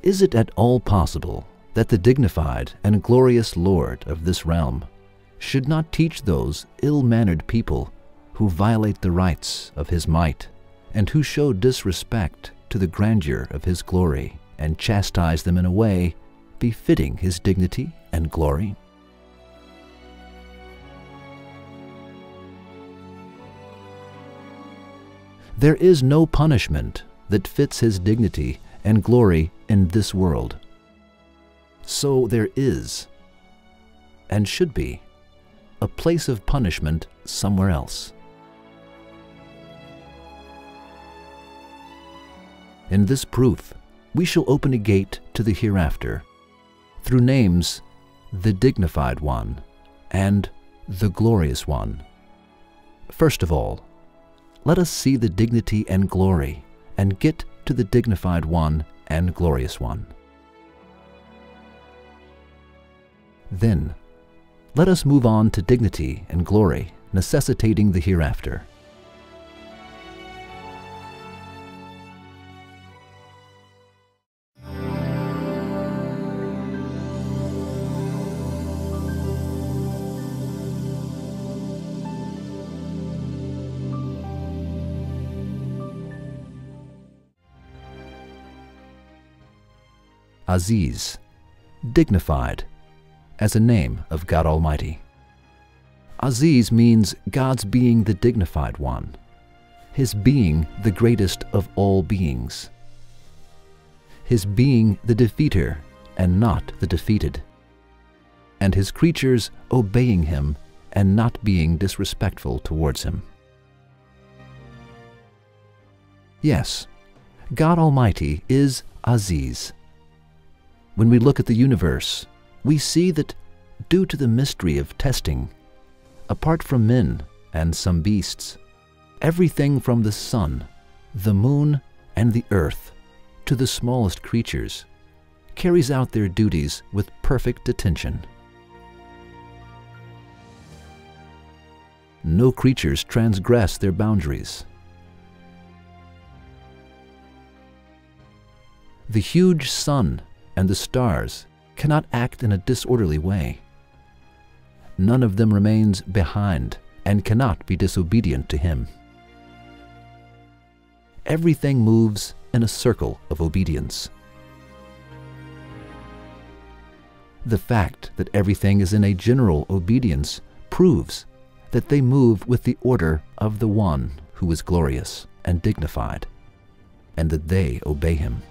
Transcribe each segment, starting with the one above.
Is it at all possible that the dignified and glorious Lord of this realm should not teach those ill-mannered people who violate the rights of his might and who show disrespect to the grandeur of his glory and chastise them in a way befitting his dignity and glory? There is no punishment that fits his dignity and glory in this world. So there is, and should be, a place of punishment somewhere else. In this proof, we shall open a gate to the hereafter through names the Dignified One and the Glorious One. First of all, let us see the dignity and glory and get to the Dignified One and Glorious One. Then, let us move on to dignity and glory, necessitating the hereafter. Aziz, dignified, as a name of God Almighty. Aziz means God's being the dignified one, his being the greatest of all beings, his being the defeater and not the defeated, and his creatures obeying him and not being disrespectful towards him. Yes, God Almighty is Aziz. When we look at the universe, we see that due to the mystery of testing, apart from men and some beasts, everything from the sun, the moon, and the earth to the smallest creatures carries out their duties with perfect attention. No creatures transgress their boundaries. The huge sun and the stars cannot act in a disorderly way. None of them remains behind and cannot be disobedient to him. Everything moves in a circle of obedience. The fact that everything is in a general obedience proves that they move with the order of the One who is glorious and dignified, and that they obey him.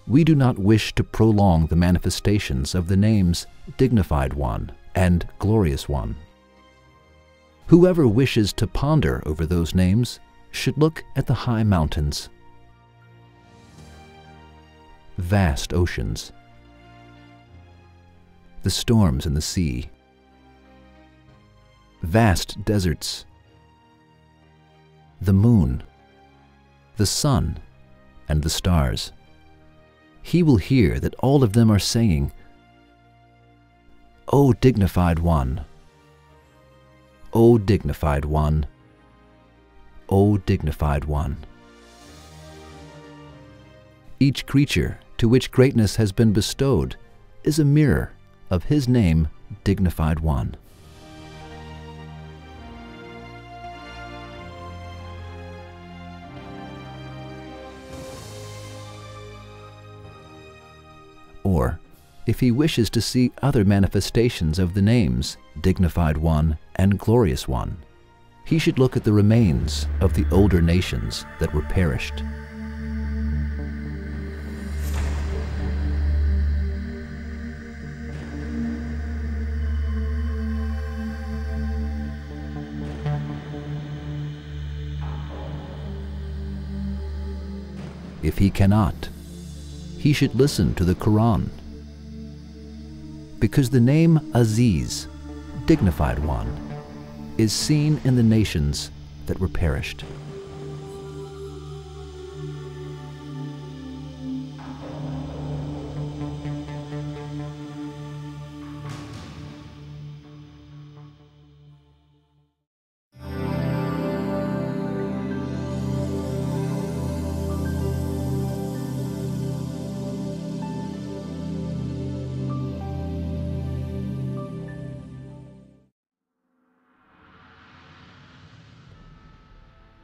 We do not wish to prolong the manifestations of the names Dignified One and Glorious One. Whoever wishes to ponder over those names should look at the high mountains, vast oceans, the storms in the sea, vast deserts, the moon, the sun, and the stars. He will hear that all of them are saying, "O Dignified One, O Dignified One, O Dignified One." Each creature to which greatness has been bestowed is a mirror of his name, Dignified One. Or, if he wishes to see other manifestations of the names Dignified One and Glorious One, he should look at the remains of the older nations that were perished. If he cannot, he should listen to the Quran, because the name Aziz, Dignified One, is seen in the nations that were perished.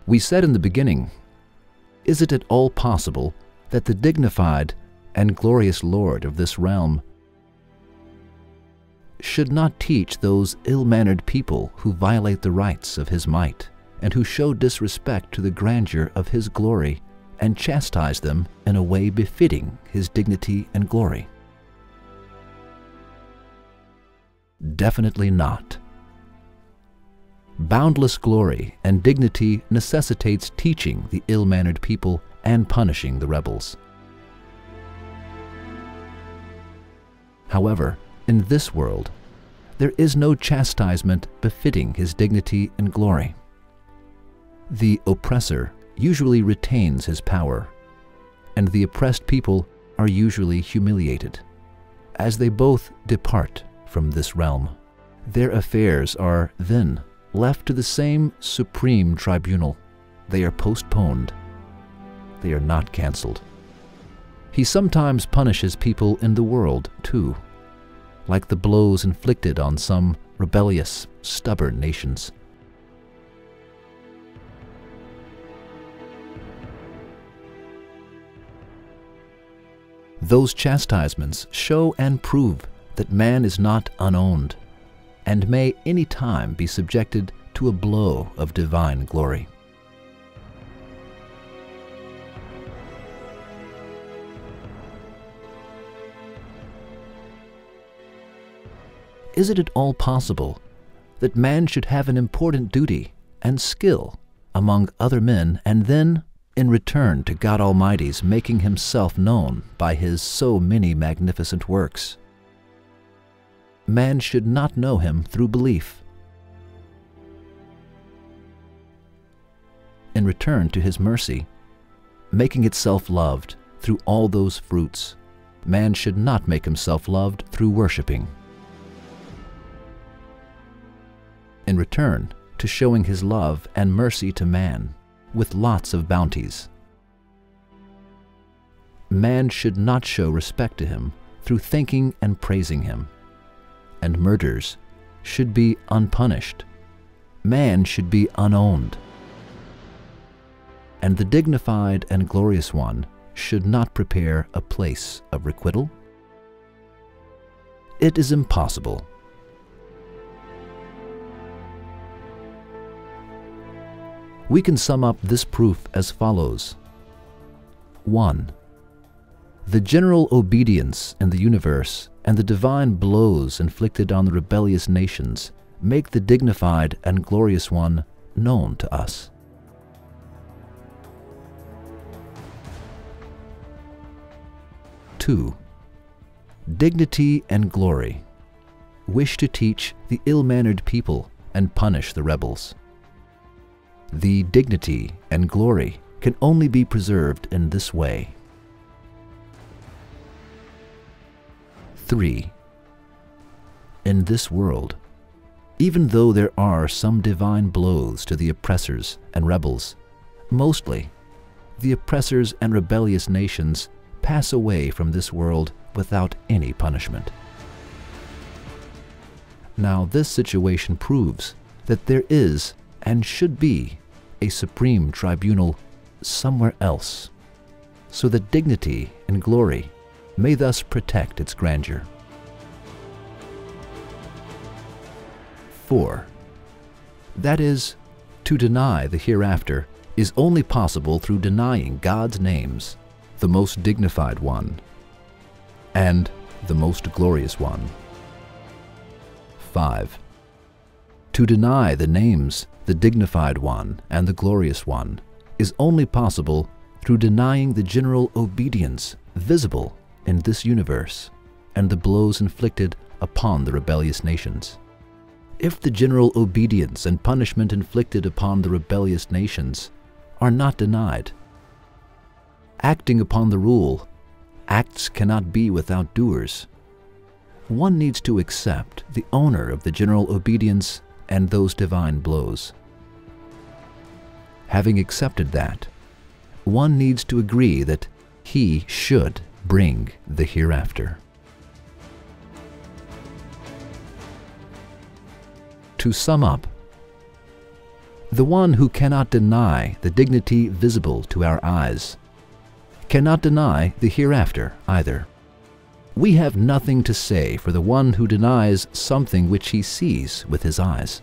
We said in the beginning, is it at all possible that the dignified and glorious Lord of this realm should not teach those ill-mannered people who violate the rights of his might and who show disrespect to the grandeur of his glory and chastise them in a way befitting his dignity and glory? Definitely not. Boundless glory and dignity necessitates teaching the ill-mannered people and punishing the rebels. However, in this world, there is no chastisement befitting his dignity and glory. The oppressor usually retains his power, and the oppressed people are usually humiliated. As they both depart from this realm, their affairs are then left to the same supreme tribunal. They are postponed. They are not cancelled. He sometimes punishes people in the world, too, like the blows inflicted on some rebellious, stubborn nations. Those chastisements show and prove that man is not unowned, and may any time be subjected to a blow of divine glory. Is it at all possible that man should have an important duty and skill among other men, and then, in return to God Almighty's making himself known by his so many magnificent works, man should not know him through belief? In return to his mercy, making itself loved through all those fruits, man should not make himself loved through worshiping. In return to showing his love and mercy to man with lots of bounties, man should not show respect to him through thanking and praising him. And murders should be unpunished. Man should be unowned. And the dignified and glorious one should not prepare a place of requital? It is impossible. We can sum up this proof as follows. 1. The general obedience in the universe and the divine blows inflicted on the rebellious nations make the dignified and glorious one known to us. 2. Dignity and glory wish to teach the ill-mannered people and punish the rebels. The dignity and glory can only be preserved in this way. 3. In this world, even though there are some divine blows to the oppressors and rebels, mostly the oppressors and rebellious nations pass away from this world without any punishment. Now this situation proves that there is and should be a supreme tribunal somewhere else, so that dignity and glory may thus protect its grandeur. 4. That is, to deny the hereafter is only possible through denying God's names, the most dignified one and the most glorious one. 5. To deny the names, the dignified one and the glorious one, is only possible through denying the general obedience visible in this universe and the blows inflicted upon the rebellious nations. If the general obedience and punishment inflicted upon the rebellious nations are not denied, acting upon the rule, acts cannot be without doers. One needs to accept the owner of the general obedience and those divine blows. Having accepted that, one needs to agree that he should bring the hereafter. To sum up, The one who cannot deny the dignity visible to our eyes cannot deny the hereafter either. We have nothing to say for the one who denies something which he sees with his eyes.